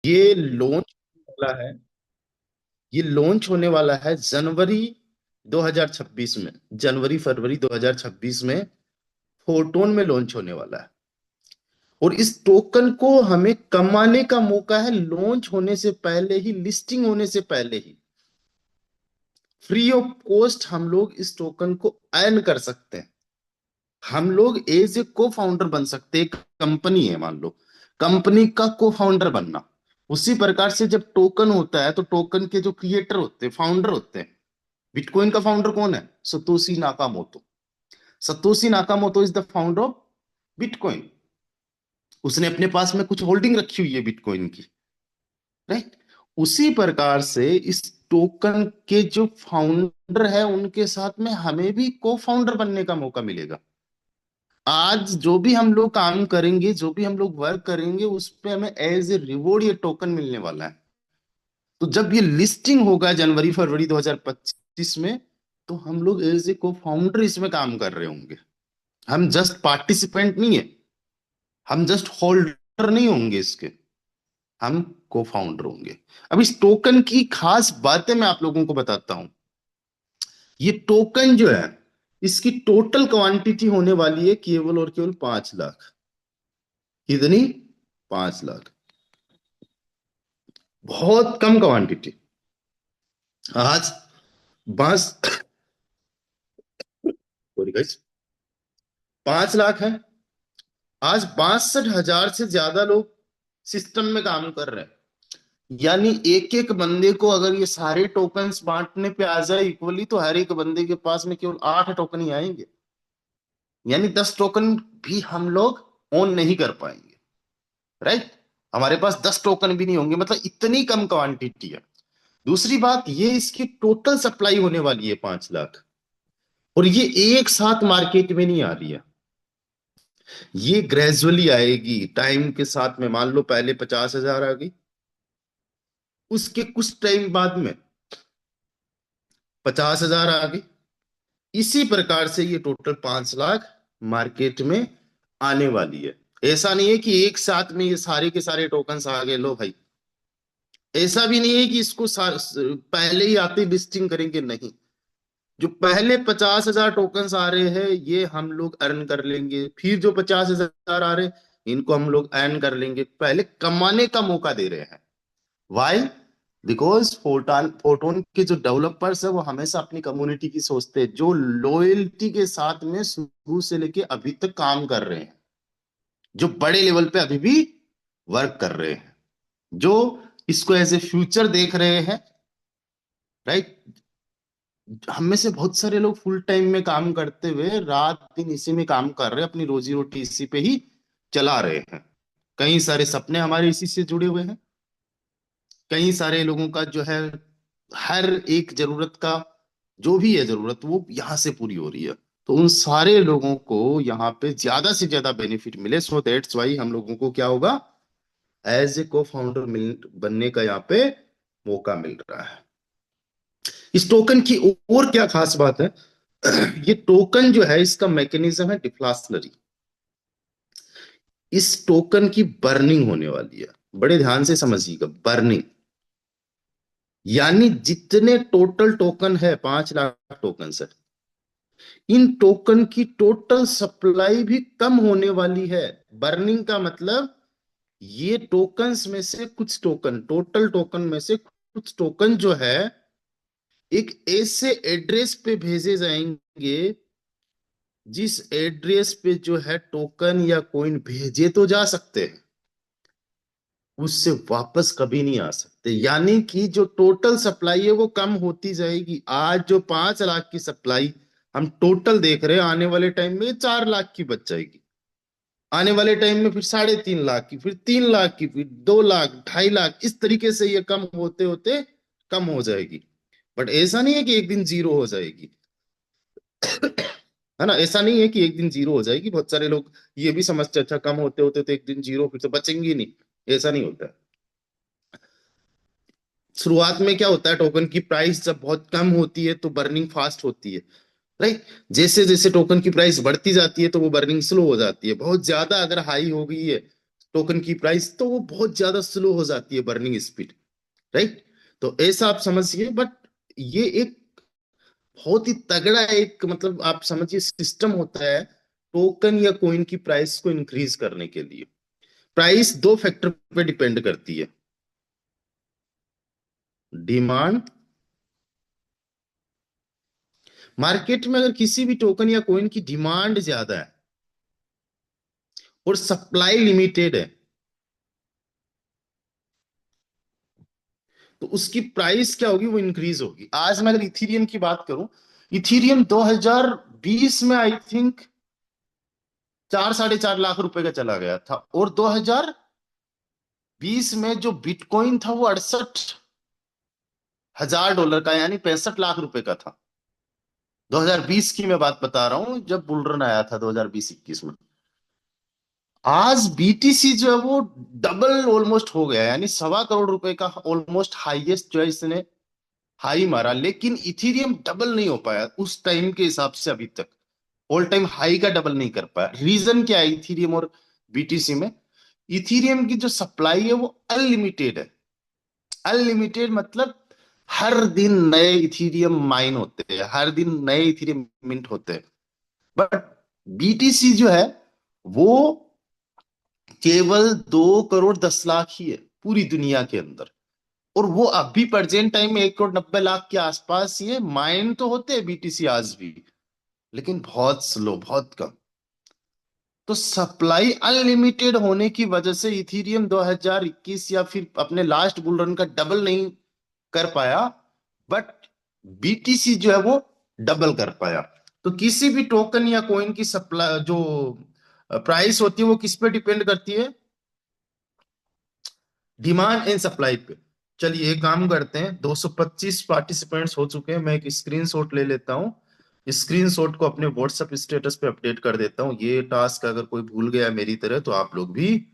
ये लॉन्च वाला है। ये लॉन्च होने वाला है जनवरी 2026 में। जनवरी फरवरी 2026 में फोटोन में लॉन्च होने वाला है। और इस टोकन को हमें कमाने का मौका है लॉन्च होने से पहले ही, लिस्टिंग होने से पहले ही। फ्री ऑफ कॉस्ट हम लोग इस टोकन को अर्न कर सकते हैं। हम लोग एज ए को फाउंडर बन सकते हैं। एक कंपनी है, मान लो, कंपनी का को फाउंडर बनना। उसी प्रकार से जब टोकन होता है तो टोकन के जो क्रिएटर होते हैं, फाउंडर होते हैं। बिटकॉइन का फाउंडर कौन है? Satoshi Nakamoto. Satoshi Nakamoto is the founder of bitcoin. उसने अपने पास में कुछ होल्डिंग रखी हुई है बिटकॉइन की, राइट। उसी प्रकार से इस टोकन के जो फाउंडर है उनके साथ में हमें भी को फाउंडर बनने का मौका मिलेगा। आज जो भी हम लोग काम करेंगे, जो भी हम लोग वर्क करेंगे, उस पे हमें एज ए रिवॉर्ड ये टोकन मिलने वाला है। तो जब ये लिस्टिंग होगा जनवरी फरवरी 2025 में, तो हम लोग एज ए को फाउंडर इसमें काम कर रहे होंगे। हम जस्ट पार्टिसिपेंट नहीं है, हम जस्ट होल्डर नहीं होंगे इसके, हम को फाउंडर होंगे। अब इस टोकन की खास बातें मैं आप लोगों को बताता हूं। ये टोकन जो है, इसकी टोटल क्वांटिटी होने वाली है केवल और केवल 5 लाख। कितनी? 5 लाख। बहुत कम क्वांटिटी। आज बांस, सॉरी गाइस, 5 लाख है। आज 62,000 से ज्यादा लोग सिस्टम में काम कर रहे हैं। यानी एक एक बंदे को अगर ये सारे टोकन्स बांटने पे आ जाए इक्वली, तो हर एक बंदे के पास में केवल 8 टोकन ही आएंगे। यानी 10 टोकन भी हम लोग ओन नहीं कर पाएंगे, राइट। हमारे पास 10 टोकन भी नहीं होंगे, मतलब इतनी कम क्वांटिटी है। दूसरी बात, ये इसकी टोटल सप्लाई होने वाली है 5 लाख। और ये एक साथ मार्केट में नहीं आ रही है, ये ग्रेजुअली आएगी टाइम के साथ में। मान लो पहले 50,000 आ गई, उसके कुछ टाइम बाद में 50,000 आ गई। इसी प्रकार से ये टोटल 5 लाख मार्केट में आने वाली है। ऐसा नहीं है कि एक साथ में ये सारे के सारे टोकन्स आ गए, लो भाई। ऐसा भी नहीं है कि इसको पहले ही आते लिस्टिंग करेंगे, नहीं। जो पहले 50,000 टोकन्स आ रहे हैं ये हम लोग अर्न कर लेंगे, फिर जो 50,000 आ रहे हैं इनको हम लोग अर्न कर लेंगे। पहले कमाने का मौका दे रहे हैं। वाई? बिकॉज फोटोन फोटोन के जो डेवलपर्स है वो हमेशा अपनी कम्युनिटी की सोचते हैं, जो लॉयल्टी के साथ में शुरू से लेके अभी तक काम कर रहे हैं, जो बड़े लेवल पे अभी भी वर्क कर रहे हैं, जो इसको एज ए फ्यूचर देख रहे हैं, राइट। हम में से बहुत सारे लोग फुल टाइम में काम करते हुए रात दिन इसी में काम कर रहे हैं, अपनी रोजी रोटी इसी पे ही चला रहे हैं। कई सारे सपने हमारे इसी से जुड़े हुए हैं। कई सारे लोगों का जो है, हर एक जरूरत का, जो भी है जरूरत, वो यहाँ से पूरी हो रही है। तो उन सारे लोगों को यहाँ पे ज्यादा से ज्यादा बेनिफिट मिले, सो दैट्स वाई हम लोगों को क्या होगा, एज ए को फाउंडर मिल बनने का यहाँ पे मौका मिल रहा है। इस टोकन की और क्या खास बात है? ये टोकन जो है, इसका मैकेनिज्म है डिफ्लाशनरी। इस टोकन की बर्निंग होने वाली है। बड़े ध्यान से समझिएगा, बर्निंग। यानी जितने टोटल टोकन है, 5 लाख टोकन है, इन टोकन की टोटल सप्लाई भी कम होने वाली है। बर्निंग का मतलब, ये टोकन्स में से कुछ टोकन, टोटल टोकन में से कुछ टोकन जो है, एक ऐसे एड्रेस पे भेजे जाएंगे जिस एड्रेस पे जो है टोकन या कॉइन भेजे तो जा सकते हैं, उससे वापस कभी नहीं आ सकते। यानी कि जो टोटल सप्लाई है वो कम होती जाएगी। आज जो 5 लाख की सप्लाई हम टोटल देख रहे हैं, आने वाले टाइम में 4 लाख की बच जाएगी। आने वाले टाइम में फिर 3.5 लाख की, फिर 3 लाख की, फिर 2 लाख, 2.5 लाख, इस तरीके से ये कम होते होते कम हो जाएगी। बट ऐसा नहीं है कि एक दिन जीरो हो जाएगी, है ना। ऐसा नहीं है कि एक दिन जीरो हो जाएगी। बहुत सारे लोग ये भी समझते हैं, अच्छा कम होते होते तो एक दिन जीरो, फिर तो बचेंगे नहीं। ऐसा नहीं होता है। शुरुआत में क्या होता है, टोकन की प्राइस जब बहुत कम होती है तो बर्निंग फास्ट होती है, राइट। जैसे जैसे टोकन की प्राइस बढ़ती जाती है तो वो बर्निंग स्लो हो जाती है। बहुत ज्यादा अगर हाई हो गई है टोकन की प्राइस, तो वो बहुत ज्यादा स्लो हो जाती है बर्निंग स्पीड। राइट। तो ऐसा आप समझिए, बट ये एक बहुत ही तगड़ा एक, मतलब आप समझिए सिस्टम होता है टोकन या कॉइन की प्राइस को इंक्रीज करने के लिए। प्राइस दो फैक्टर पे डिपेंड करती है। डिमांड, मार्केट में अगर किसी भी टोकन या कॉइन की डिमांड ज्यादा है और सप्लाई लिमिटेड है, तो उसकी प्राइस क्या होगी, वो इंक्रीज होगी। आज मैं अगर इथीरियम की बात करूं, इथीरियम 2020 में आई थिंक 4 साढ़े 4 लाख रुपए का चला गया था, और 2020 में जो बिटकॉइन था वो 68,000 डॉलर का, यानी 65 लाख रुपए का था। 2020 की मैं बात बता रहा हूं, जब बुल रन आया था 2020-21 में। आज बीटीसी जो है वो डबल ऑलमोस्ट हो गया, यानी 1.25 करोड़ रुपए का ऑलमोस्ट हाईएस्ट जो है इसने हाई मारा। लेकिन इथीरियम डबल नहीं हो पाया उस टाइम के हिसाब से अभी तक, ऑल टाइम हाई का डबल नहीं कर पाया। रीजन क्या है इथीरियम और बीटीसी में? इथीरियम की जो सप्लाई है वो अनलिमिटेड है। अनलिमिटेड मतलब हर दिन नए इथीरियम माइन होते हैं, हर दिन नए इथीरियम मिंट होते हैं। बट बीटीसी जो है वो केवल 2 करोड़ 10 लाख ही है पूरी दुनिया के अंदर। और वो अभी प्रेजेंट टाइम में 1 करोड़ 90 लाख के आसपास ही है। माइन तो होते हैं बीटीसी आज भी, लेकिन बहुत स्लो, बहुत कम। तो सप्लाई अनलिमिटेड होने की वजह से इथीरियम 2021 या फिर अपने लास्ट बुल रन का डबल नहीं कर पाया, बट बीटीसी जो है वो डबल कर पाया। तो किसी भी टोकन या कॉइन की सप्लाई जो प्राइस होती है वो किस पे डिपेंड करती है? डिमांड एंड सप्लाई पे। चलिए एक काम करते हैं, 225 पार्टिसिपेंट्स हो चुके हैं, मैं एक स्क्रीनशॉट ले लेता हूँ। स्क्रीनशॉट को अपने व्हाट्सएप स्टेटस पे अपडेट कर देता हूँ। ये टास्क अगर कोई भूल गया मेरी तरह, तो आप भी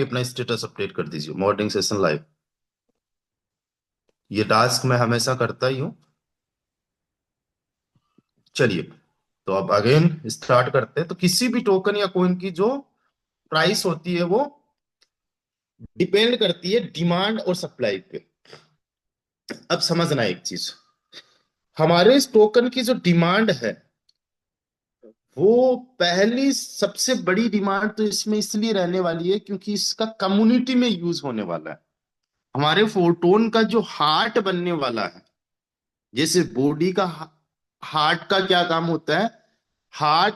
अपना स्टेटस अपडेट कर दीजिए, मॉर्निंग सेशन लाइव। ये टास्क मैं हमेशा करता ही हूँ। चलिए, तो अब अगेन स्टार्ट करते हैं। तो किसी भी टोकन या कॉइन की जो प्राइस होती है वो डिपेंड करती है डिमांड और सप्लाई पे। अब समझना एक चीज, हमारे इस टोकन की जो डिमांड है, वो पहली सबसे बड़ी डिमांड तो इसमें इसलिए रहने वाली है क्योंकि इसका कम्युनिटी में यूज होने वाला है। हमारे फोटोन का जो हार्ट बनने वाला है, जैसे बॉडी का हार्ट का क्या काम होता है? हार्ट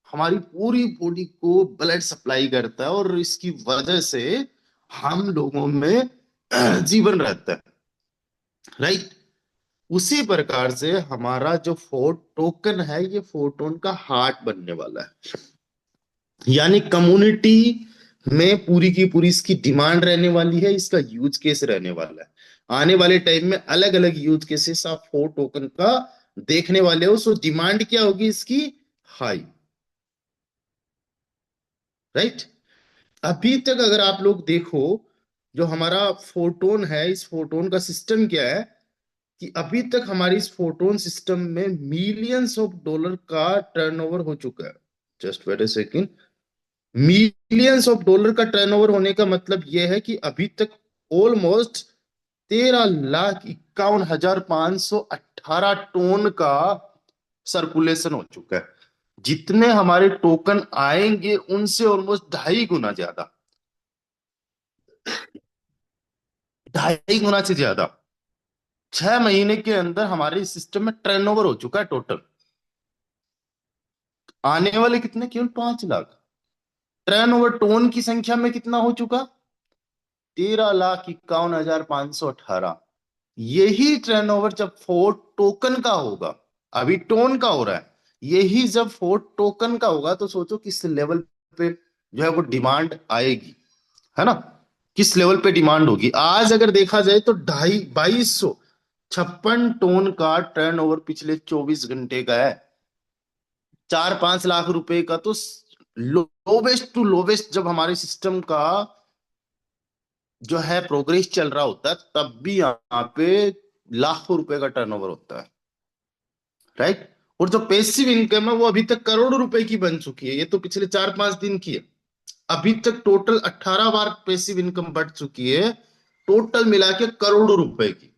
हमारी पूरी बॉडी को ब्लड सप्लाई करता है, और इसकी वजह से हम लोगों में जीवन रहता है। राइट। उसी प्रकार से हमारा जो टोकन है, ये फोटोन का हार्ट बनने वाला है। यानी कम्युनिटी में पूरी की पूरी इसकी डिमांड रहने वाली है, इसका यूज केस रहने वाला है। आने वाले टाइम में अलग अलग यूज केसेस आप फोर टोकन का देखने वाले हो। सो डिमांड क्या होगी इसकी? हाई। राइट। अभी तक अगर आप लोग देखो, जो हमारा फोटोन है, इस फोटोन का सिस्टम क्या है कि अभी तक हमारी इस फोटोन सिस्टम में मिलियंस ऑफ डॉलर का टर्नओवर हो चुका है। Just wait a second. Millions of dollar का टर्नओवर होने का मतलब यह है कि अभी तक ऑलमोस्ट 13,51,518 टोन का सर्कुलेशन हो चुका है। जितने हमारे टोकन आएंगे उनसे ऑलमोस्ट 2.5 गुना ज्यादा, 2.5 गुना से ज्यादा 6 महीने के अंदर हमारे सिस्टम में टर्नओवर हो चुका है टोटल। आने वाले कितने? केवल 5 लाख। टर्नओवर टोन की संख्या में कितना हो चुका? 13,51,518। यही टर्नओवर जब फोर्थ टोकन का होगा, अभी टोन का हो रहा है, यही जब फोर्थ टोकन का होगा तो सोचो किस लेवल पे जो है वो डिमांड आएगी। है ना? किस लेवल पे डिमांड होगी। आज अगर देखा जाए तो 2,256 टोन का टर्नओवर पिछले 24 घंटे का है। 4-5 लाख रुपए का तो लोवेस्ट टू लोवेस्ट जब हमारे सिस्टम का जो है प्रोग्रेस चल रहा होता है, तब भी यहाँ पे लाखों रुपए का टर्नओवर होता है, राइट। और जो पैसिव इनकम है वो अभी तक करोड़ों रुपए की बन चुकी है, ये तो पिछले 4-5 दिन की है। अभी तक टोटल 18 बार पैसिव इनकम बढ़ चुकी है, टोटल मिला के करोड़ों रुपए की।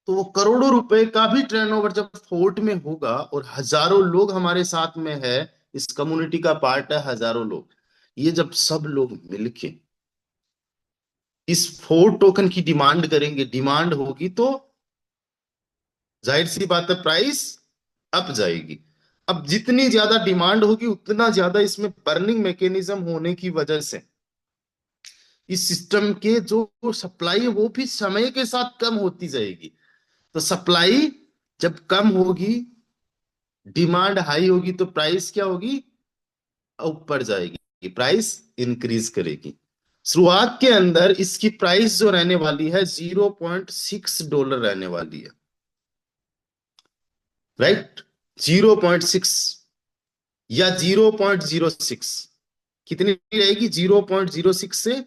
तो वो करोड़ों रुपए का भी टर्नओवर जब फोर्ट में होगा और हजारों लोग हमारे साथ में है, इस कम्युनिटी का पार्ट है हजारों लोग, ये जब सब लोग मिलके इस फोर्ट टोकन की डिमांड करेंगे, डिमांड होगी तो जाहिर सी बात है प्राइस अप जाएगी। अब जितनी ज्यादा डिमांड होगी उतना ज्यादा इसमें बर्निंग मैकेनिज्म होने की वजह से इस सिस्टम के जो सप्लाई है वो भी समय के साथ कम होती जाएगी। तो सप्लाई जब कम होगी, डिमांड हाई होगी, तो प्राइस क्या होगी, ऊपर जाएगी, प्राइस इंक्रीज करेगी। शुरुआत के अंदर इसकी प्राइस जो रहने वाली है $0.6 रहने वाली है, राइट। 0.6 या 0.06, कितनी रहेगी, 0.06 से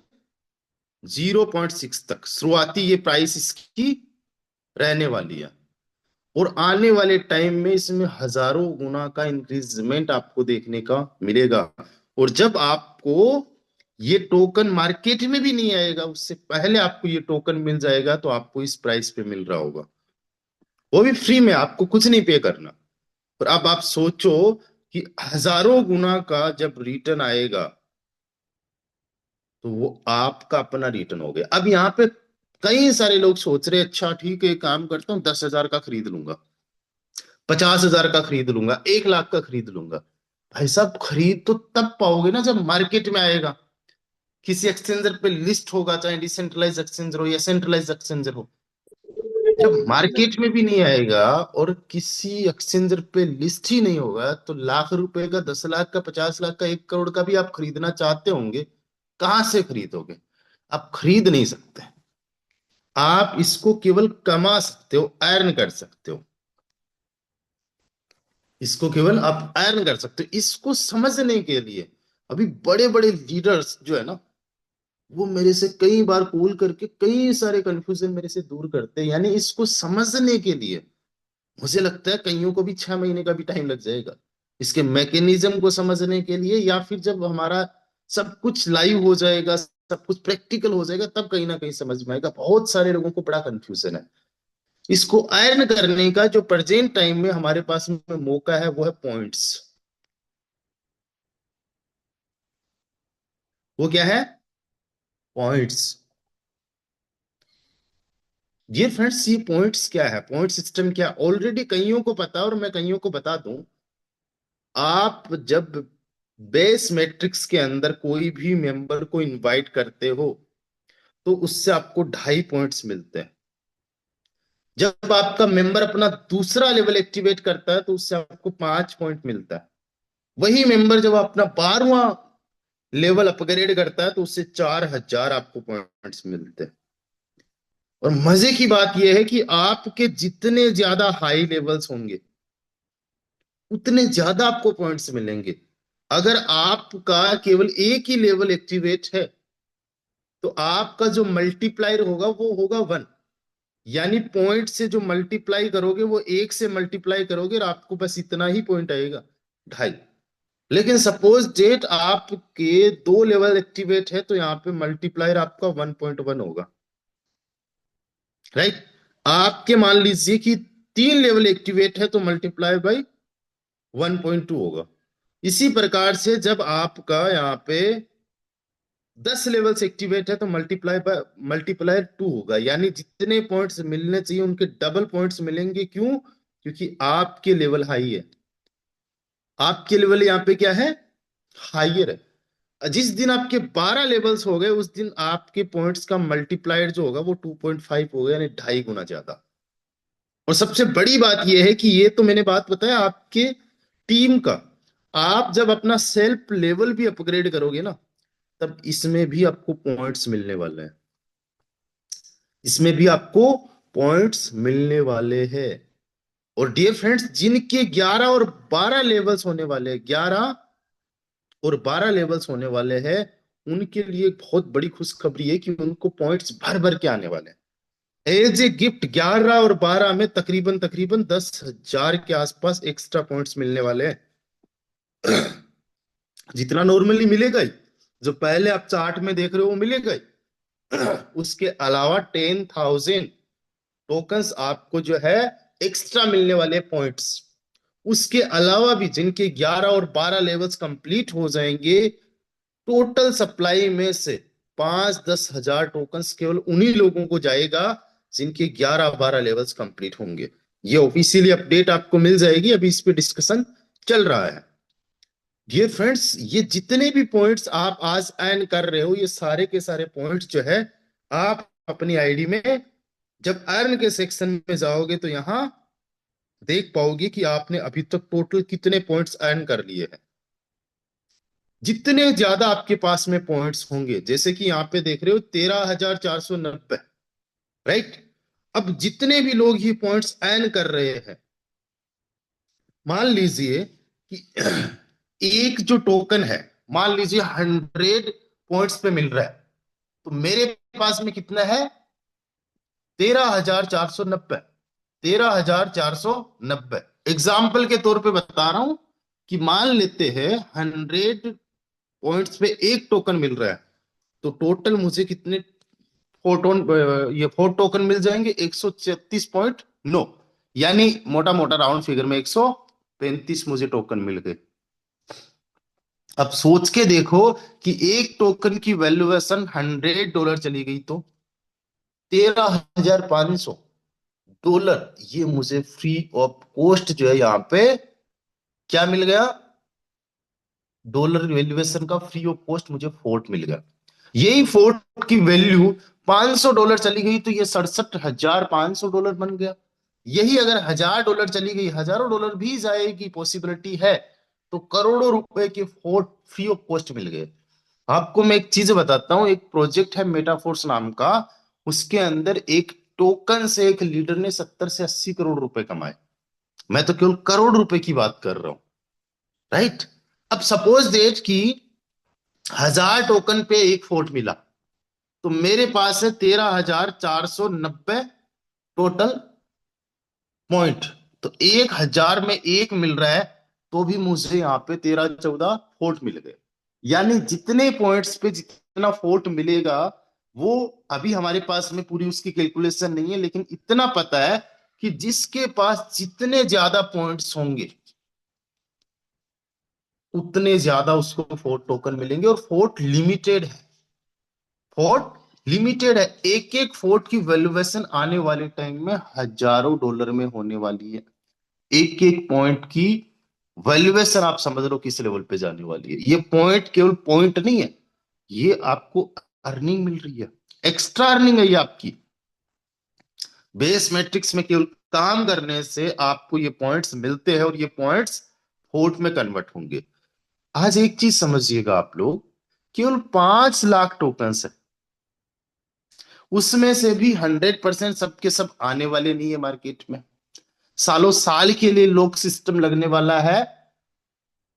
0.6 तक शुरुआती ये प्राइस इसकी रहने वाली है। और आने वाले टाइम में इसमें हजारों गुना का इंक्रीजमेंट आपको देखने का मिलेगा। और जब आपको ये टोकन मार्केट में भी नहीं आएगा, उससे पहले आपको ये टोकन मिल जाएगा, तो आपको इस प्राइस पे मिल रहा होगा, वो भी फ्री में, आपको कुछ नहीं पे करना। और अब आप सोचो कि हजारों गुना का जब रिटर्न आएगा तो वो आपका अपना रिटर्न हो गया। अब यहाँ पे कई सारे लोग सोच रहे, अच्छा ठीक है एक काम करता हूँ, 10,000 का खरीद लूंगा, 50,000 का खरीद लूंगा, 1 लाख का खरीद लूंगा। भाई साहब खरीद तो तब पाओगे ना जब मार्केट में आएगा, किसी एक्सचेंजर पे लिस्ट होगा, चाहे डिसेंट्रलाइज एक्सचेंजर हो या सेंट्रलाइज एक्सचेंजर हो। जब मार्केट में भी नहीं आएगा और किसी एक्सचेंजर पे लिस्ट ही नहीं होगा, तो लाख रुपए का, 10 लाख का, 50 लाख का, 1 करोड़ का भी आप खरीदना चाहते होंगे, कहां से खरीदोगे, आप खरीद नहीं सकते। आप इसको केवल कमा सकते हो, अर्न कर सकते हो, इसको केवल आप अर्न कर सकते हो। इसको समझने के लिए अभी बड़े बड़े लीडर्स जो है ना, वो मेरे से कई बार कॉल करके कई सारे कंफ्यूजन मेरे से दूर करते हैं। यानी इसको समझने के लिए मुझे लगता है कईयों को भी 6 महीने का भी टाइम लग जाएगा, इसके मैकेनिज्म को समझने के लिए। या फिर जब हमारा सब कुछ लाइव हो जाएगा, सब कुछ प्रैक्टिकल हो जाएगा, तब कहीं ना कहीं समझ में आएगा। बहुत सारे लोगों को बड़ा कंफ्यूजन है। इसको अर्न करने का जो प्रेजेंट टाइम में हमारे पास में मौका है वो है पॉइंट्स। वो क्या है, पॉइंट्स। ये फ्रेंड्स, ये पॉइंट्स क्या है, पॉइंट सिस्टम क्या, ऑलरेडी कईयों को पता है और मैं कईयों को बता दूं। आप जब बेस मैट्रिक्स के अंदर कोई भी मेंबर को इनवाइट करते हो तो उससे आपको 2.5 पॉइंट्स मिलते हैं। जब आपका मेंबर अपना दूसरा लेवल एक्टिवेट करता है तो उससे आपको 5 पॉइंट मिलता है। वही मेंबर जब अपना 12वां लेवल अपग्रेड करता है तो उससे 4,000 आपको पॉइंट्स मिलते हैं। और मजे की बात यह है कि आपके जितने ज्यादा हाई लेवल्स होंगे उतने ज्यादा आपको पॉइंट्स मिलेंगे। अगर आपका केवल एक ही लेवल एक्टिवेट है तो आपका जो मल्टीप्लायर होगा वो होगा 1। यानी पॉइंट से जो मल्टीप्लाई करोगे वो 1 से मल्टीप्लाई करोगे और आपको बस इतना ही पॉइंट आएगा, 2.5। लेकिन सपोज डेट आपके 2 लेवल एक्टिवेट है तो यहाँ पे मल्टीप्लायर आपका 1.1 होगा, राइट। आपके मान लीजिए कि 3 लेवल एक्टिवेट है तो मल्टीप्लाई बाई 1.2 होगा। इसी प्रकार से जब आपका यहाँ पे 10 लेवल से एक्टिवेट है तो मल्टीप्लायर 2 होगा। यानी जितने पॉइंट्स मिलने चाहिए उनके डबल पॉइंट्स मिलेंगे। क्यों, क्योंकि आपके लेवल हाई है, आपके लेवल यहाँ पे क्या है, हाइयर है। जिस दिन आपके 12 लेवल्स हो गए उस दिन आपके पॉइंट्स का मल्टीप्लायर जो होगा वो 2.5 होगा, यानी 2.5 गुना ज्यादा। और सबसे बड़ी बात यह है कि ये तो मैंने बात बताया आपके टीम का, आप जब अपना सेल्फ लेवल भी अपग्रेड करोगे ना, तब इसमें भी आपको पॉइंट्स मिलने वाले हैं, इसमें भी आपको पॉइंट्स मिलने वाले हैं। और डियर फ्रेंड्स, जिनके 11 और 12 लेवल्स होने वाले हैं, 11 और 12 लेवल्स होने वाले हैं, उनके लिए बहुत बड़ी खुशखबरी है कि उनको पॉइंट्स भर भर के आने वाले हैं। एज ए गिफ्ट 11 और 12 में तकरीबन तकरीबन 10,000 के आसपास एक्स्ट्रा पॉइंट्स मिलने वाले हैं। जितना नॉर्मली मिलेगा ही, जो पहले आप चार्ट में देख रहे हो वो मिलेगा ही। उसके अलावा 10,000 टोकन्स आपको जो है एक्स्ट्रा मिलने वाले पॉइंट्स। उसके अलावा भी जिनके 11 और 12 लेवल्स कंप्लीट हो जाएंगे, टोटल सप्लाई में से 5-10 हजार टोकन्स केवल उन्हीं लोगों को जाएगा जिनके 11-12 लेवल्स कंप्लीट होंगे। ये ऑफिशियली अपडेट आपको मिल जाएगी, अभी इस पे डिस्कशन चल रहा है। डियर फ्रेंड्स, ये जितने भी पॉइंट्स आप आज अर्न कर रहे हो, ये सारे के सारे पॉइंट्स जो है आप अपनी आईडी में जब अर्न के सेक्शन में जाओगे तो यहां देख पाओगे कि आपने अभी तक टोटल कितने पॉइंट्स अर्न कर लिए हैं। जितने ज्यादा आपके पास में पॉइंट्स होंगे, जैसे कि यहाँ पे देख रहे हो 13,490, राइट। अब जितने भी लोग ये पॉइंट्स अर्न कर रहे हैं, मान लीजिए कि एक जो टोकन है, मान लीजिए 100 पॉइंट्स पे मिल रहा है, तो मेरे पास में कितना है? 13,490। 13,490 एग्जाम्पल के तौर पे बता रहा हूं कि मान लेते हैं 100 पॉइंट्स पे एक टोकन मिल रहा है, तो टोटल मुझे कितने फोटोन ये 4 टोकन मिल जाएंगे? 136.9, यानी मोटा मोटा राउंड फिगर में 135 मुझे टोकन मिल गए। अब सोच के देखो कि एक टोकन की वैल्यूएशन $100 चली गई तो 13,500 डॉलर ये मुझे फ्री ऑफ कॉस्ट जो है यहाँ पे क्या मिल गया? डॉलर वैल्यूएशन का फ्री ऑफ कॉस्ट मुझे फोर्ट मिल गया। यही फोर्ट की वैल्यू $500 चली गई तो ये $67,500 बन गया। यही अगर $1,000 चली गई, हजारों डॉलर भी जाएगी, पॉसिबिलिटी है, तो करोड़ों रुपए के फोर्ट फ्री ऑफ कॉस्ट मिल गए। आपको मैं एक चीज बताता हूं, एक प्रोजेक्ट है मेटाफोर्स नाम का, उसके अंदर एक टोकन से एक लीडर ने 70 से 80 करोड़ रुपए कमाए। मैं तो केवल करोड़ रुपए की बात कर रहा हूं, राइट। अब सपोज देट कि 1,000 टोकन पे एक फोर्ट मिला, तो मेरे पास है 13,490 टोटल पॉइंट। तो 1,000 में एक मिल रहा है, तो भी मुझे यहाँ पे 13-14 फोर्ट मिल गए। यानी जितने पॉइंट्स पे जितना फोर्ट मिलेगा, वो अभी हमारे पास में पूरी उसकी कैलकुलेशन नहीं है, लेकिन इतना पता है कि जिसके पास जितने ज्यादा पॉइंट्स होंगे उतने ज्यादा उसको फोर्ट टोकन मिलेंगे। और फोर्ट लिमिटेड है, फोर्ट लिमिटेड है। एक एक फोर्ट की वैल्यूएशन आने वाले टाइम में हजारों डॉलर में होने वाली है। एक एक पॉइंट की वैल्यूएशन आप समझ लो किस लेवल पे जाने वाली है। ये पॉइंट केवल पॉइंट नहीं है, ये आपको अर्निंग मिल रही है, एक्स्ट्रा अर्निंग है ये आपकी। बेस मैट्रिक्स में केवल काम करने से आपको ये पॉइंट्स मिलते हैं और ये पॉइंट्स फोर्ट में कन्वर्ट होंगे। आज एक चीज समझिएगा आप लोग, केवल 5 लाख टोकन है, उसमें से भी 100% सबके सब आने वाले नहीं है मार्केट में। सालों साल के लिए लोग सिस्टम लगने वाला है।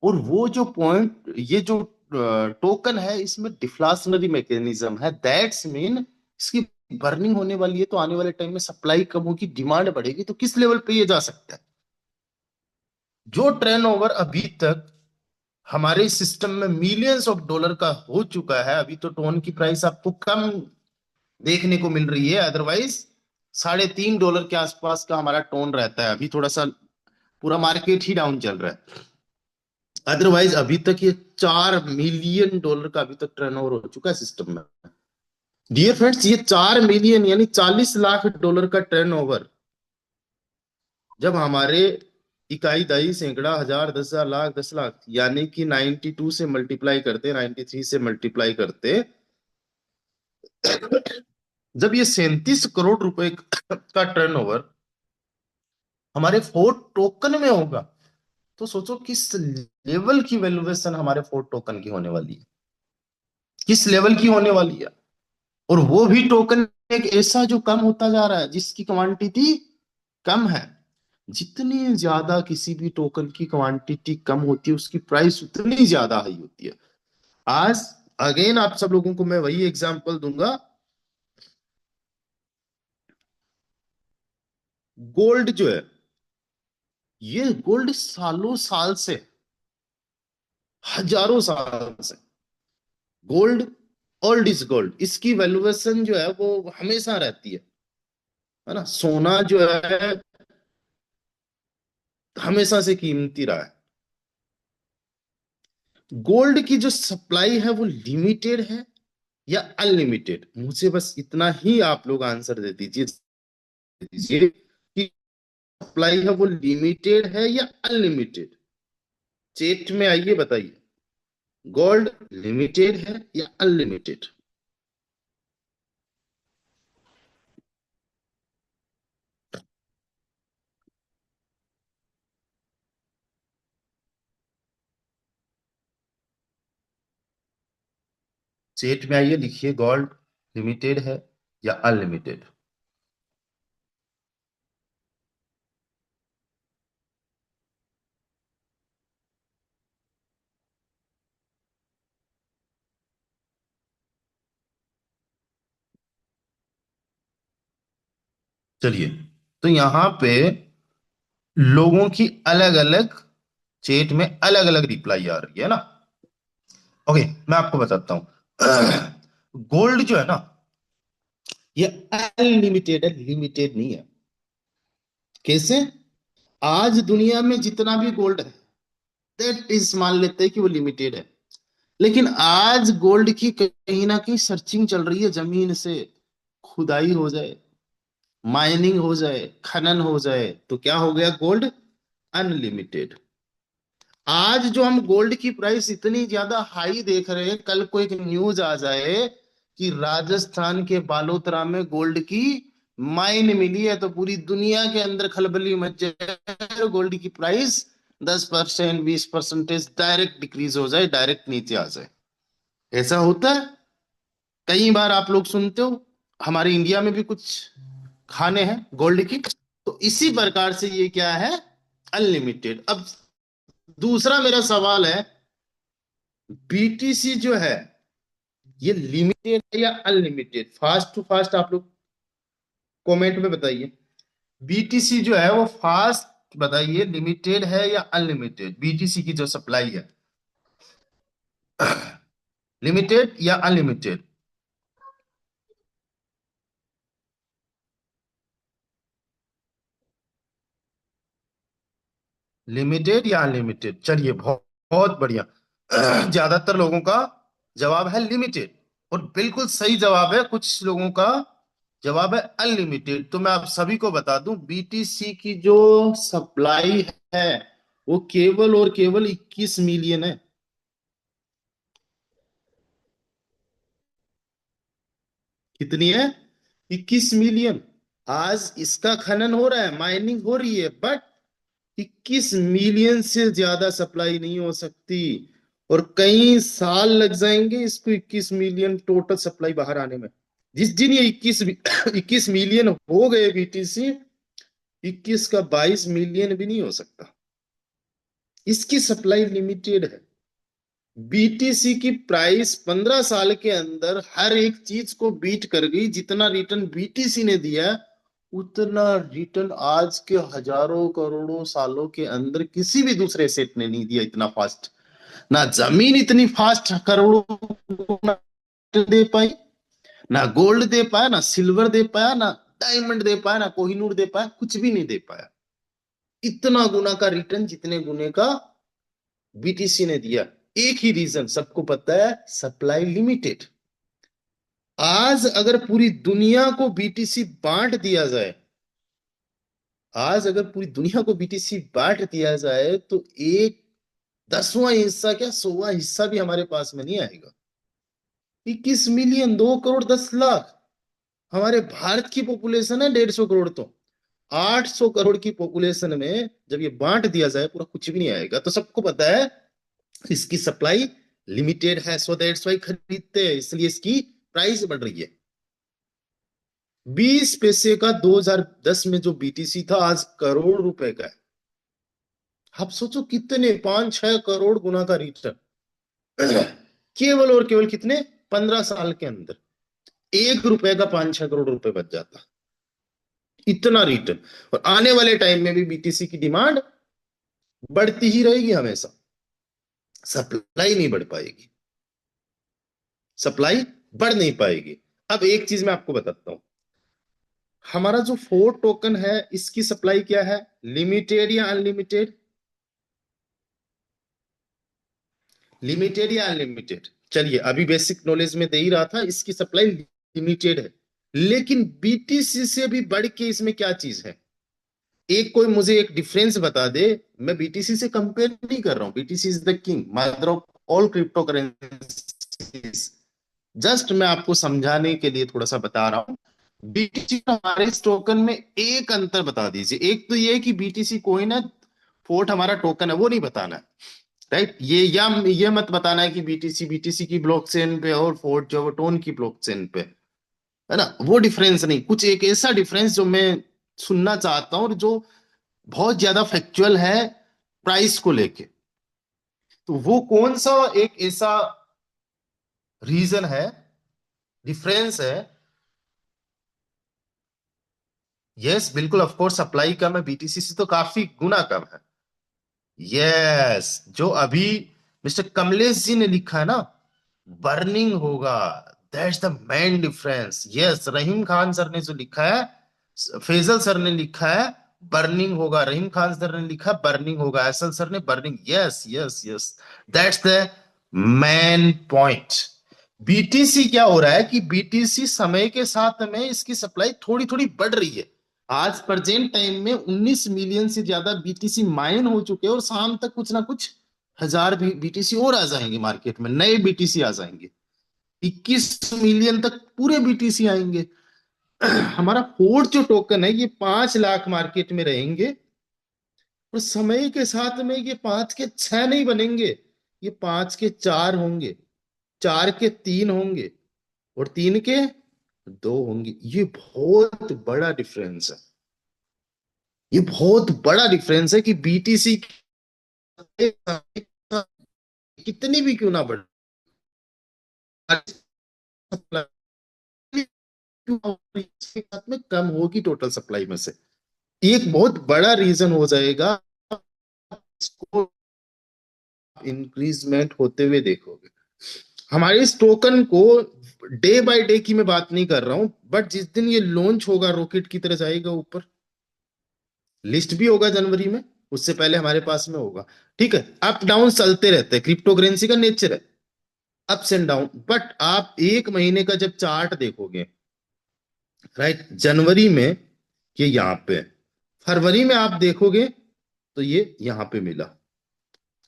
और वो जो पॉइंट, ये जो टोकन है, इसमें डिफ्लाशनरी मैकेनिज्म है, दैट्स मीन इसकी बर्निंग होने वाली है, तो आने वाले टाइम में सप्लाई कम होगी, डिमांड बढ़ेगी, तो किस लेवल पे ये जा सकता है? जो टर्नओवर अभी तक हमारे सिस्टम में मिलियंस ऑफ डॉलर का हो चुका है, अभी तो टोन की प्राइस आपको कम देखने को मिल रही है, अदरवाइज $3.5 के आसपास का हमारा टोन रहता है। अभी थोड़ा सा पूरा मार्केट ही डाउन चल रहा है, अदरवाइज अभी तक ये $4 मिलियन का अभी तक टर्नओवर हो चुका है सिस्टम में। डियर फ्रेंड्स, ये 4 मिलियन यानी $40 लाख का टर्नओवर जब हमारे इकाई, दही, सैकड़ा, हजार, 10,000, लाख, 10 लाख, यानी कि 92 से मल्टीप्लाई करते, 93 से मल्टीप्लाई करते, जब ये 37 करोड़ रुपए का टर्नओवर हमारे फोर्थ टोकन में होगा, तो सोचो किस लेवल की वैल्यूएशन हमारे फोर्थ टोकन की होने वाली है, किस लेवल की होने वाली है। और वो भी टोकन एक ऐसा जो कम होता जा रहा है, जिसकी क्वांटिटी कम है। जितनी ज्यादा किसी भी टोकन की क्वांटिटी कम होती है, उसकी प्राइस उतनी ज्यादा हाई होती है। आज अगेन आप सब लोगों को मैं वही एग्जांपल दूंगा गोल्ड जो है, ये गोल्ड सालों साल से, हजारों साल से गोल्ड, ओल्ड इज गोल्ड, इसकी वैल्यूएशन जो है वो हमेशा रहती है ना। सोना जो है हमेशा से कीमती रहा है। गोल्ड की जो सप्लाई है वो लिमिटेड है या अनलिमिटेड, मुझे बस इतना ही आप लोग आंसर दे दीजिए दीजिए कि सप्लाई है वो लिमिटेड है या अनलिमिटेड। चेट में आइए बताइए, गोल्ड लिमिटेड है या अनलिमिटेड। चेट में आइए, लिखिए गोल्ड लिमिटेड है या अनलिमिटेड। चलिए, तो यहां पे लोगों की अलग अलग, चेट में अलग अलग रिप्लाई आ रही है ना। ओके, मैं आपको बताता हूं। गोल्ड जो है ना, ये अनलिमिटेड है, लिमिटेड नहीं है। कैसे? आज दुनिया में जितना भी गोल्ड है, दैट इज, मान लेते हैं कि वो लिमिटेड है, लेकिन आज गोल्ड की कहीं ना कहीं सर्चिंग चल रही है, जमीन से खुदाई हो जाए, माइनिंग हो जाए, खनन हो जाए, तो क्या हो गया गोल्ड? अनलिमिटेड। आज जो हम गोल्ड की प्राइस इतनी ज्यादा हाई देख रहे हैं, कल को एक न्यूज आ जाए कि राजस्थान के बालोतरा में गोल्ड की माइन मिली है, तो पूरी दुनिया के अंदर खलबली मच जाए, गोल्ड की प्राइस 10% 20% डायरेक्ट डिक्रीज हो जाए, डायरेक्ट नीचे आ जाए। ऐसा होता है, कई बार आप लोग सुनते हो। हमारे इंडिया में भी कुछ खाने हैं गोल्ड की। तो इसी प्रकार से ये क्या है? अनलिमिटेड। अब दूसरा मेरा सवाल है, बीटीसी जो है ये लिमिटेड है या अनलिमिटेड? फास्ट टू फास्ट आप लोग कमेंट में बताइए। बीटीसी जो है वो फास्ट बताइए, लिमिटेड है या अनलिमिटेड? बीटीसी की जो सप्लाई है, लिमिटेड या अनलिमिटेड? लिमिटेड या अनलिमिटेड? चलिए, बहुत बहुत बढ़िया। ज्यादातर लोगों का जवाब है लिमिटेड, और बिल्कुल सही जवाब है कुछ लोगों का जवाब है अनलिमिटेड। तो मैं आप सभी को बता दूं, बीटीसी की जो सप्लाई है वो केवल और केवल 21 मिलियन है। कितनी है? 21 मिलियन। आज इसका खनन हो रहा है, माइनिंग हो रही है, बट 21 मिलियन से ज्यादा सप्लाई नहीं हो सकती, और कई साल लग जाएंगे इसको 21 मिलियन टोटल सप्लाई बाहर आने में। जिस दिन ये 21 मिलियन हो गए बीटीसी, 21 का 22 मिलियन भी नहीं हो सकता। इसकी सप्लाई लिमिटेड है। बीटीसी की प्राइस 15 साल के अंदर हर एक चीज को बीट कर गई। जितना रिटर्न बीटीसी ने दिया, उतना रिटर्न आज के हजारों करोड़ों सालों के अंदर किसी भी दूसरे सेट ने नहीं दिया इतना फास्ट। ना जमीन इतनी फास्ट करोड़ों गुना दे पाई, ना गोल्ड दे पाया, ना सिल्वर दे पाया, ना डायमंड दे पाया, ना कोहिनूर दे पाया, कुछ भी नहीं दे पाया। इतना गुना का रिटर्न जितने गुने का बीटीसी ने दिया। एक ही रीजन सबको पता है, सप्लाई लिमिटेड। आज अगर पूरी दुनिया को बीटीसी बांट दिया जाए, आज अगर पूरी दुनिया को बीटीसी बांट दिया जाए, तो एक 10वां हिस्सा क्या, 100वां हिस्सा भी हमारे पास में नहीं आएगा। 21 मिलियन, 2 करोड़ 10 लाख। हमारे भारत की पॉपुलेशन है 150 करोड़। तो 800 करोड़ की पॉपुलेशन में जब ये बांट दिया जाए, पूरा कुछ भी नहीं आएगा। तो सबको पता है इसकी सप्लाई लिमिटेड है, सो दैट्स वाई खरीदते हैं, इसलिए इसकी प्राइस बढ़ रही है। 20 पैसे का 2010 में जो बीटीसी था, आज करोड़ रुपए का है। आप सोचो कितने, 5-6 करोड़ गुना का रिटर्न। केवल और केवल कितने, 15 साल के अंदर 1 रुपए का 5-6 करोड़ रुपए बच जाता। इतना रिटर्न। और आने वाले टाइम में भी बीटीसी की डिमांड बढ़ती ही रहेगी हमेशा, सप्लाई नहीं बढ़ पाएगी, सप्लाई बढ़ नहीं पाएगी। अब एक चीज मैं आपको बताता हूं, हमारा जो फोर टोकन है इसकी सप्लाई क्या है, लिमिटेड या अनलिमिटेड? लिमिटेड या अनलिमिटेड? चलिए अभी बेसिक नॉलेज में दे ही रहा था, इसकी सप्लाई लिमिटेड है। लेकिन बीटीसी से भी बढ़ के इसमें क्या चीज है, एक कोई मुझे एक डिफरेंस बता दे। मैं बीटीसी से कंपेयर नहीं कर रहा हूं, BTC is the king, mother of all crypto currencies. Just मैं आपको समझाने के लिए थोड़ा सा बता रहा हूं। बीटीसी हमारे इस टोकन में एक अंतर बता दीजिए। एक तो ये कि बीटीसी कोइन है, फोर्ट हमारा टोकन है, वो नहीं बताना है, राइट? ये मत बताना है कि बीटीसी बीटीसी की ब्लॉकचेन पे और फोर्ट जो है वो टोन की ब्लॉकचेन पे, है ना? वो डिफरेंस नहीं, कुछ एक ऐसा डिफरेंस जो मैं सुनना चाहता हूँ और जो बहुत ज्यादा फैक्चुअल है प्राइस को लेके। तो वो कौन सा एक ऐसा रीजन है, डिफरेंस है? यस बिल्कुल, ऑफ कोर्स सप्लाई कम है, बीटीसी से तो काफी गुना कम है। यस, जो अभी मिस्टर कमलेश जी ने लिखा है ना, बर्निंग होगा, that's the main difference. Yes, Rahim Khan sir ने जो लिखा है, फैजल सर ने लिखा है बर्निंग होगा, रहीम खान सर ने लिखा बर्निंग होगा, एसल सर ने burning. Yes yes yes, that's the main point. BTC क्या हो रहा है कि बीटीसी समय के साथ में इसकी सप्लाई थोड़ी थोड़ी बढ़ रही है। आज प्रेजेंट टाइम में 19 मिलियन से ज्यादा बीटीसी माइन हो चुके हैं, और शाम तक कुछ ना कुछ हजार बीटीसी और आ जाएंगे मार्केट में, नए बीटीसी आ जाएंगे, 21 मिलियन तक पूरे बीटीसी आएंगे। हमारा फोर्थ जो टोकन है ये 5 लाख मार्केट में रहेंगे, और समय के साथ में ये 5 के 6 नहीं बनेंगे, ये 5 के 4 होंगे, 4 के 3 होंगे, और 3 के 2 होंगे। ये बहुत बड़ा डिफरेंस है, ये बहुत बड़ा डिफरेंस है कि बीटीसी कितनी भी क्यों ना बढ़े, साथ में कम होगी टोटल सप्लाई में से, एक बहुत बड़ा रीजन हो जाएगा। इसको इंक्रीजमेंट होते हुए देखोगे हमारे इस टोकन को, डे बाय डे की मैं बात नहीं कर रहा हूं, बट जिस दिन ये लॉन्च होगा रॉकेट की तरह जाएगा ऊपर, लिस्ट भी होगा जनवरी में, उससे पहले हमारे पास में होगा। ठीक है, अप डाउन चलते रहते हैं, क्रिप्टो करेंसी का नेचर है, अप्स एंड डाउन। बट आप एक महीने का जब चार्ट देखोगे, राइट, जनवरी में ये यहां पे, फरवरी में आप देखोगे तो ये यहां पे मिला,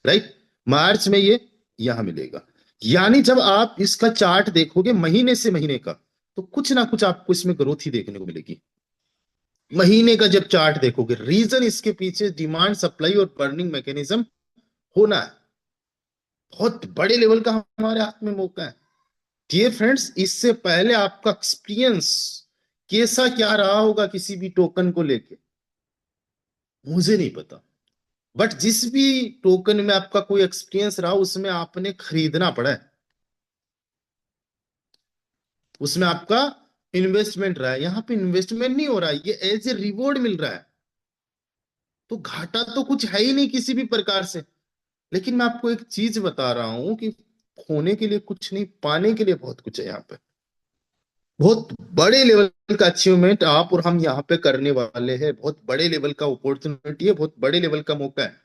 राइट, मार्च में ये यहां मिलेगा। यानी जब आप इसका चार्ट देखोगे महीने से महीने का, तो कुछ ना कुछ आपको इसमें ग्रोथ ही देखने को मिलेगी। महीने का जब चार्ट देखोगे, रीजन इसके पीछे डिमांड सप्लाई और बर्निंग मैकेनिज्म होना है, बहुत बड़े लेवल का हमारे हाथ में मौका है। डियर फ्रेंड्स, इससे पहले आपका एक्सपीरियंस कैसा क्या रहा होगा किसी भी टोकन को लेके, मुझे नहीं पता। बट जिस भी टोकन में आपका कोई एक्सपीरियंस रहा, उसमें आपने खरीदना पड़ा है, उसमें आपका इन्वेस्टमेंट रहा है। यहाँ पे इन्वेस्टमेंट नहीं हो रहा है, ये एज ए रिवॉर्ड मिल रहा है, तो घाटा तो कुछ है ही नहीं किसी भी प्रकार से। लेकिन मैं आपको एक चीज बता रहा हूं कि खोने के लिए कुछ नहीं, पाने के लिए बहुत कुछ है यहाँ पे। बहुत बड़े लेवल का अचीवमेंट आप और हम यहाँ पे करने वाले हैं, बहुत बड़े लेवल का अपॉर्चुनिटी है, बहुत बड़े लेवल का मौका है।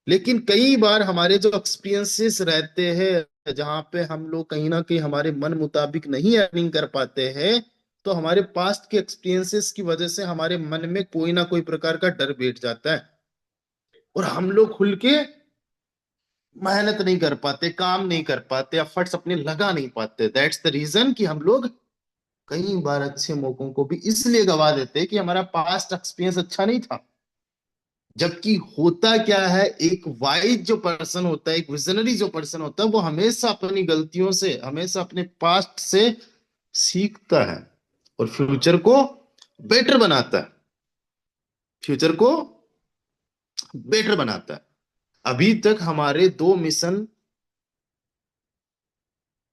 लेकिन कई बार हमारे जो एक्सपीरियंसेस रहते हैं, जहां पे हम लोग कहीं ना कहीं हमारे मन मुताबिक नहीं अर्निंग कर पाते हैं, तो हमारे पास्ट के एक्सपीरियंसेस की वजह से हमारे मन में कोई ना कोई प्रकार का डर बैठ जाता है, और हम लोग खुल के मेहनत नहीं कर पाते, काम नहीं कर पाते, एफर्ट्स अपने लगा नहीं पाते। दैट्स द रीजन कि हम लोग कई बार अच्छे मौकों को भी इसलिए गवा देते हैं कि हमारा पास्ट एक्सपीरियंस अच्छा नहीं था। जबकि होता क्या है, एक वाइज जो पर्सन होता है, एक विजनरी जो पर्सन होता है, वो हमेशा अपनी गलतियों से, हमेशा अपने पास्ट से सीखता है और फ्यूचर को बेटर बनाता है, फ्यूचर को बेटर बनाता है। अभी तक हमारे 2 मिशन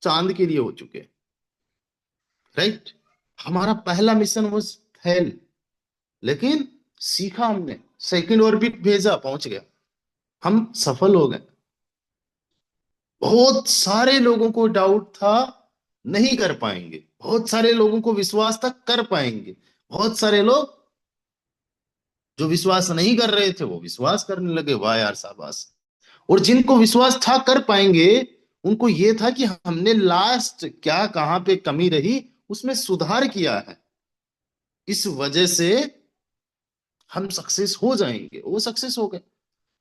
चांद के लिए हो चुके हैं, राइट? हमारा पहला मिशन वो फेल, लेकिन सीखा हमने, सेकंड ऑर्बिट भेजा, पहुंच गया, हम सफल हो गए। बहुत सारे लोगों को डाउट था नहीं कर पाएंगे, बहुत सारे लोगों को विश्वास था कर पाएंगे, बहुत सारे लोग जो विश्वास नहीं कर रहे थे वो विश्वास करने लगे, वाह यार शाबाश। और जिनको विश्वास था कर पाएंगे, उनको ये था कि हमने लास्ट क्या कहां पे कमी रही उसमें सुधार किया है, इस वजह से हम सक्सेस हो जाएंगे, वो सक्सेस हो गए।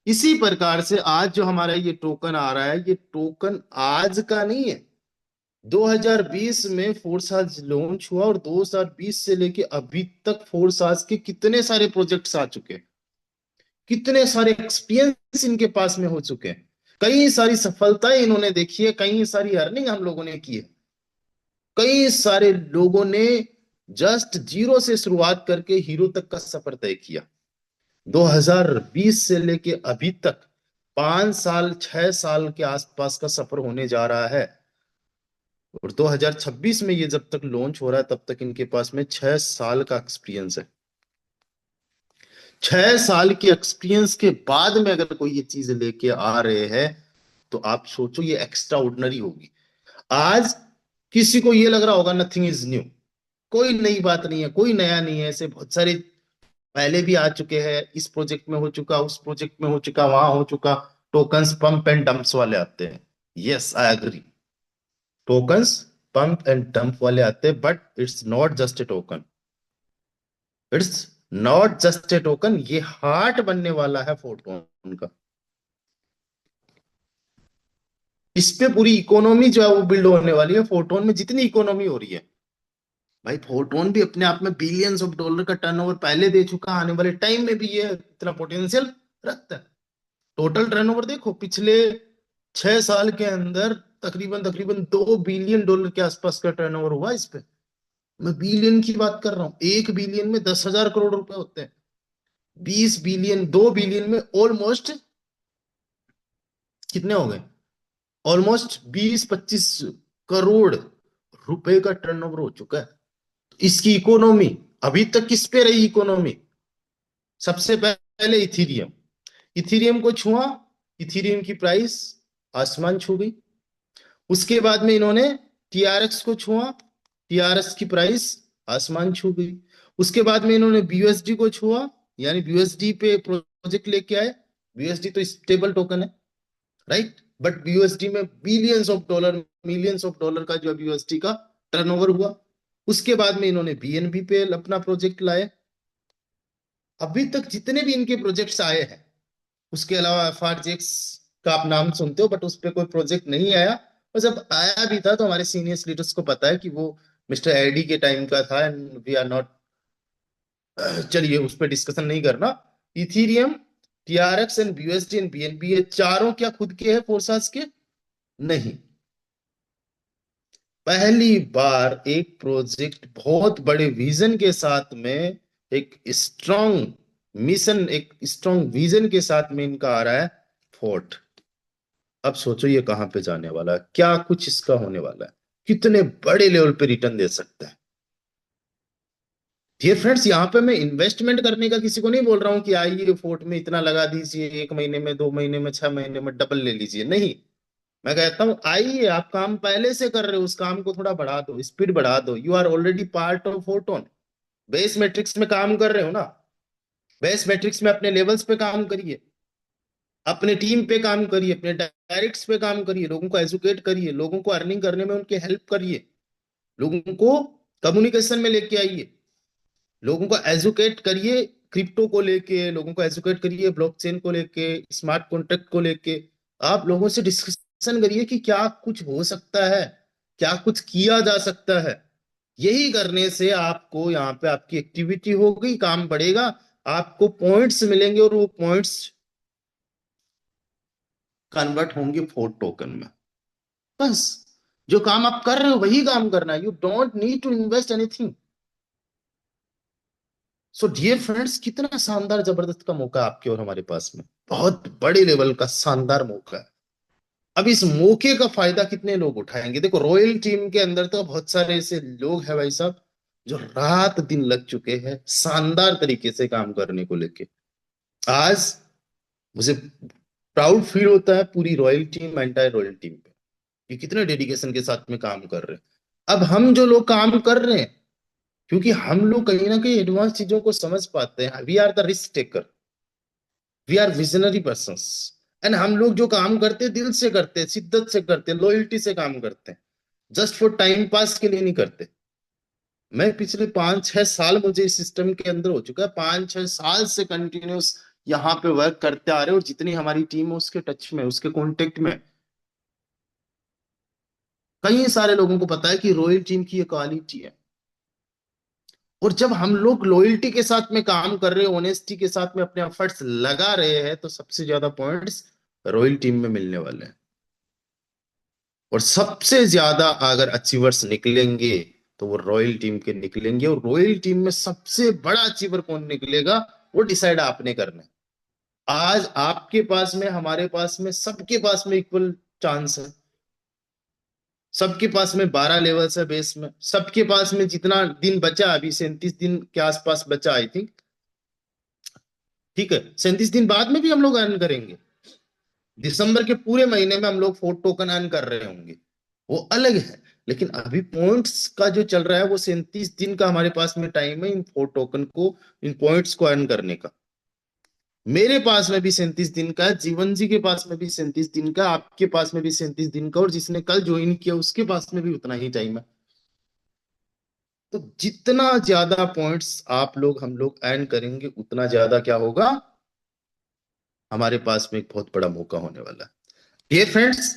इसी प्रकार से आज जो हमारा ये टोकन आ रहा है, ये टोकन आज का नहीं है। 2020 में फोर्साज लॉन्च हुआ और 2020 से लेके अभी तक फोर्साज के कितने सारे प्रोजेक्ट्स आ चुके हैं, कितने सारे एक्सपीरियंस इनके पास में हो चुके हैं, कई सारी सफलताएं इन्होंने देखी है, कई सारी अर्निंग हम लोगों ने की है, कई सारे लोगों ने जस्ट जीरो से शुरुआत करके हीरो तक का सफर तय किया। 2020 से लेके अभी तक 5 साल 6 साल के आसपास का सफर होने जा रहा है। और 2026 में ये जब तक लॉन्च हो रहा है तब तक इनके पास में 6 साल का एक्सपीरियंस है। 6 साल के एक्सपीरियंस के बाद में अगर कोई ये चीज लेके आ रहे हैं तो आप सोचो ये एक्स्ट्रा ऑर्डिनरी होगी। आज किसी को ये लग रहा होगा नथिंग इज न्यू, कोई नई बात नहीं है, कोई नया नहीं है, ऐसे बहुत सारे पहले भी आ चुके हैं, इस प्रोजेक्ट में हो चुका, उस प्रोजेक्ट में हो चुका, वहां हो चुका। टोकन्स पंप एंड डंप्स वाले आते हैं, yes I agree, tokens pump and dump वाले आते हैं, but it's not just a token, it's not just a token, ये हार्ट बनने वाला है फोटोन का। इस पे पूरी इकोनॉमी जो है वो बिल्ड होने वाली है, फोटोन में जितनी इकोनॉमी हो रही है। भाई फोटोन भी अपने आप में बिलियंस ऑफ डॉलर का टर्नओवर पहले दे चुका, आने वाले टाइम में भी ये इतना पोटेंशियल रखता है। टोटल टर्नओवर देखो पिछले 6 साल के अंदर तकरीबन तकरीबन $2 बिलियन के आसपास का टर्नओवर हुआ इस पे। मैं बिलियन की बात कर रहा हूँ, 1 बिलियन में 10,000 करोड़ रुपए होते हैं, 20 बिलियन 2 बिलियन में ऑलमोस्ट कितने हो गए, ऑलमोस्ट 20-25 करोड़ रुपए का टर्नओवर हो चुका है। इसकी इकोनॉमी अभी तक किस पे रही इकोनॉमी, सबसे पहले इथीरियम, इथीरियम को छुआ, इथीरियम की प्राइस आसमान छू गई। उसके बाद में इन्होंने टीआरएक्स को छुआ, टीआरएक्स की प्राइस आसमान छू गई। उसके बाद में इन्होंने बीयूएसडी को छुआ, यानी बीयूएसडी पे प्रोजेक्ट लेके आए। बीयूएसडी तो स्टेबल टोकन है, राइट, बट बीयूएसडी में billions of dollar millions of dollar का जो बीयूएसडी का टर्नओवर हुआ। उसके बाद में इन्होंने बीएनबी पे अपना प्रोजेक्ट लाए। अभी तक जितने भी इनके प्रोजेक्ट्स आए हैं, उसके अलावा एफआरजेक्स का आप नाम सुनते हो, बट उस पर कोई प्रोजेक्ट नहीं आया। और जब आया भी था तो हमारे सीनियर लीडर्स को पता है कि वो मिस्टर एडी के टाइम का था, एंड वी आर नॉट, चलिए उस पर डिस्कशन नहीं करना। Ethereum, TRX and BUSD and BNB, ये चारों क्या खुद के हैं फोर्सास के? नहीं। पहली बार एक प्रोजेक्ट बहुत बड़े विजन के साथ में, एक स्ट्रॉन्ग मिशन, एक स्ट्रॉन्ग विजन के साथ में इनका आ रहा है फोर्ट। अब सोचो ये कहां पे जाने वाला है, क्या कुछ इसका होने वाला है, कितने बड़े लेवल पे रिटर्न दे सकता है। डियर फ्रेंड्स, यहाँ पे मैं इन्वेस्टमेंट करने का किसी को नहीं बोल रहा हूँ कि आइए फोर्ट में इतना लगा दीजिए, 1 महीने में 2 महीने में 6 महीने में डबल ले लीजिए, नहीं। मैं कहता हूँ आइए, आप काम पहले से कर रहे हो, उस काम को थोड़ा बढ़ा दो, स्पीड बढ़ा दो। You are already part of Photon, base matrix में काम कर रहे हो ना, बेस मैट्रिक्स में अपने लेवल्स पे काम करिए, अपने टीम पे काम करिए, अपने डायरेक्ट्स पे काम करिए, लोगों को एजुकेट करिए, लोगों को अर्निंग करने में उनकी हेल्प करिए, लोगों को कम्युनिकेशन में लेके आइए, लोगों को एजुकेट करिए, क्रिप्टो को लेके लोगों को एजुकेट करिए, ब्लॉकचेन को लेके, स्मार्ट कॉन्ट्रैक्ट को लेके। आप लोगों से डिस्कशन करिए कि क्या कुछ हो सकता है, क्या कुछ किया जा सकता है। यही करने से आपको यहाँ पे आपकी एक्टिविटी होगी, काम बढ़ेगा, आपको पॉइंट्स मिलेंगे और वो पॉइंट्स कन्वर्ट होंगे फोर्ट टोकन में। बस, जो काम आप कर रहे हो वही काम करना है, you don't need to invest anything. So dear friends, कितना शानदार जबरदस्त का मौका है आपके और हमारे पास में, बहुत बड़े लेवल का शानदार मौका है। अब इस मौके का फायदा कितने लोग उठाएंगे? देखो रॉयल टीम के अंदर तो बहुत सारे ऐसे लोग हैं भाई साहब, जो रात दिन लग चुके हैं शानदार तरीके से काम करने को लेके। आज मुझे प्राउड फील होता है पूरी royal team, entire royal team पे, कि कितने डेडिकेशन के साथ में काम कर रहे हैं। अब हम जो लोग काम कर रहे हैं, क्योंकि हम लोग कहीं ना कहीं एडवांस चीजों को समझ पाते हैं, we are the risk taker, we are visionary person. And हम लोग जो काम करते हैं दिल से करते हैं, शिद्दत से करते हैं, लॉयल्टी से काम करते हैं, जस्ट फॉर टाइम पास के लिए नहीं करते। मैं पिछले 5-6 साल मुझे इस सिस्टम के अंदर हो चुका है, 5-6 साल से कंटिन्यूस यहाँ पे वर्क करते आ रहे हैं, और जितनी हमारी टीम है उसके टच में, उसके कांटेक्ट में, कई सारे लोगों को पता है कि रॉयल टीम की ये क्वालिटी है। और जब हम लोग लॉयल्टी के साथ में काम कर रहे हैं, ऑनेस्टी के साथ में अपने एफर्ट्स लगा रहे हैं, तो सबसे ज्यादा पॉइंट्स रॉयल टीम में मिलने वाले हैं। और सबसे ज्यादा अगर अचीवर्स निकलेंगे तो वो रॉयल टीम के निकलेंगे। और रॉयल टीम में सबसे बड़ा अचीवर कौन निकलेगा, वो डिसाइड आपने करना है। आज आपके पास में, हमारे पास में, सबके पास में इक्वल चांस है। सबके पास में 12 लेवल्स है बेस में, सबके पास में जितना दिन बचा, अभी 37 दिन के आसपास बचा आई थिंक। ठीक है, 37 दिन बाद में भी हम लोग अर्न करेंगे। दिसंबर के पूरे महीने में हम लोग 4 टोकन अर्न कर रहे होंगे, वो अलग है। लेकिन अभी पॉइंट्स का जो चल रहा है, वो 37 दिन का हमारे पास में टाइम है इन 4 टोकन को, इन पॉइंट्स को अर्न करने का। मेरे पास में भी 37 दिन का है, जीवन जी के पास में भी 37 दिन का, आपके पास में भी 37 दिन का, और जिसने कल ज्वाइन किया उसके पास में भी उतना ही टाइम है। तो जितना ज्यादा पॉइंट्स आप लोग, हम लोग अर्न करेंगे, उतना ज्यादा क्या होगा, हमारे पास में एक बहुत बड़ा मौका होने वाला है। डियर फ्रेंड्स,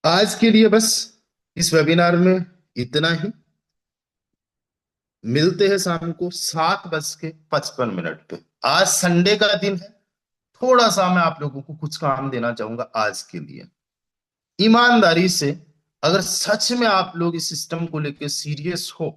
आज के लिए बस इस वेबिनार में इतना ही। मिलते हैं शाम को 7:55 पे। आज संडे का दिन है, थोड़ा सा मैं आप लोगों को कुछ काम देना चाहूंगा आज के लिए। ईमानदारी से, अगर सच में आप लोग इस सिस्टम को लेकर सीरियस हो,